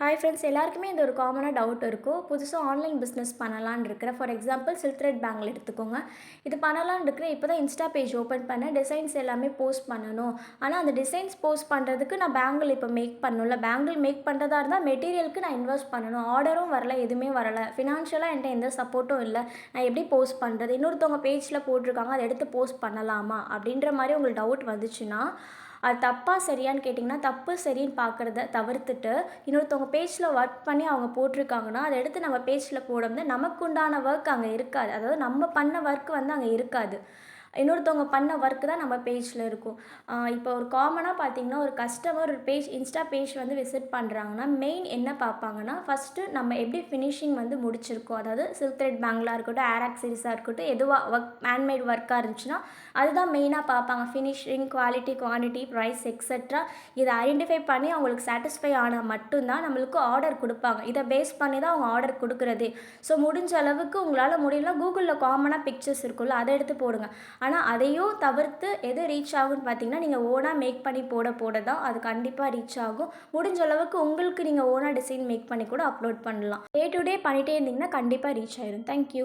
Hi friends, எல்லாருக்குமே இந்த ஒரு காமனாக டவுட் இருக்கும். புதுசாக ஆன்லைன் பிஸ்னஸ் பண்ணலான்னு இருக்கிறேன். ஃபார் எக்ஸாம்பிள் சில்க் த்ரெட் பேங்கில் எடுத்துக்கோங்க. இது பண்ணலான்னு இருக்கிறேன். இப்போ தான் இன்ஸ்டா பேஜ் ஓப்பன் பண்ணேன். டிசைன்ஸ் எல்லாமே போஸ்ட் பண்ணணும். ஆனால் அந்த டிசைன்ஸ் போஸ்ட் பண்ணுறதுக்கு நான் பேங்கிள் இப்போ மேக் பண்ணணும்ல. பேங்கிள் மேக் பண்ணுறதா இருந்தால் மெட்டீரியலுக்கு நான் இன்வெஸ்ட் பண்ணணும். ஆர்டரும் வரல, எதுவுமே வரல. ஃபினான்ஷியலாக என்கிட்ட எந்த சப்போர்ட்டும் இல்லை. நான் எப்படி போஸ்ட் பண்ணுறது? இன்னொருத்தவங்க பேஜில் போட்டிருக்காங்க, அதை எடுத்து போஸ்ட் பண்ணலாமா அப்படின்ற மாதிரி உங்களுக்கு டவுட் வந்துச்சுன்னா, அது தப்பா சரியான்னு கேட்டிங்கன்னா, தப்பு சரின்னு பார்க்குறத தவிர்த்துட்டு, இன்னொருத்தவங்க பேஜில் ஒர்க் பண்ணி அவங்க போட்டிருக்காங்கன்னா, அத எடுத்து நம்ம பேஜில் போடும்போது நமக்கு உண்டான ஒர்க் அங்கே இருக்காது. அதாவது நம்ம பண்ண ஒர்க் வந்து அங்கே இருக்காது. இன்னொருத்தவங்க பண்ண ஒர்க் தான் நம்ம பேஜில் இருக்கும். இப்போ ஒரு காமனாக பார்த்தீங்கன்னா, ஒரு கஸ்டமர் ஒரு பேஜ் இன்ஸ்டா பேஜ் வந்து விசிட் பண்ணுறாங்கன்னா, மெயின் என்ன பார்ப்பாங்கன்னா, ஃபஸ்ட்டு நம்ம எப்படி ஃபினிஷிங் வந்து முடிச்சிருக்கோம். அதாவது சில்க் த்ரெட் பேங்கிளாக இருக்கட்டும், ஏர் ஆக்சஸரீஸாக இருக்கட்டும், எதுவாக ஒர்க் ஹேண்ட்மேட் ஒர்க்காக இருந்துச்சுன்னா, அதுதான் மெயினாக பார்ப்பாங்க. Finishing, quality, quantity, price etcetera. இதை ஐடென்டிஃபை பண்ணி அவங்களுக்கு சாட்டிஸ்ஃபை ஆனால் மட்டும்தான் நம்மளுக்கு ஆர்டர் கொடுப்பாங்க. இதை பேஸ் பண்ணி தான் அவங்க ஆர்டர் கொடுக்குறதே. ஸோ முடிஞ்ச அளவுக்கு உங்களால் முடியலனா கூகுளில் காமனாக பிக்சர்ஸ் இருக்குல்ல, அதை எடுத்து போடுங்க. ஆனால் அதையும் தவிர்த்து எது ரீச் ஆகும்னு பார்த்தீங்கன்னா, நீங்கள் ஓனாக மேக் பண்ணி போட தான் அது கண்டிப்பாக ரீச் ஆகும். முடிஞ்ச அளவுக்கு உங்களுக்கு நீங்கள் ஓனாக டிசைன் மேக் பண்ணி கூட அப்லோட் பண்ணலாம். டே டு டே பண்ணிகிட்டே இருந்தீங்கன்னா கண்டிப்பாக ரீச் ஆயிரும். தேங்க்யூ.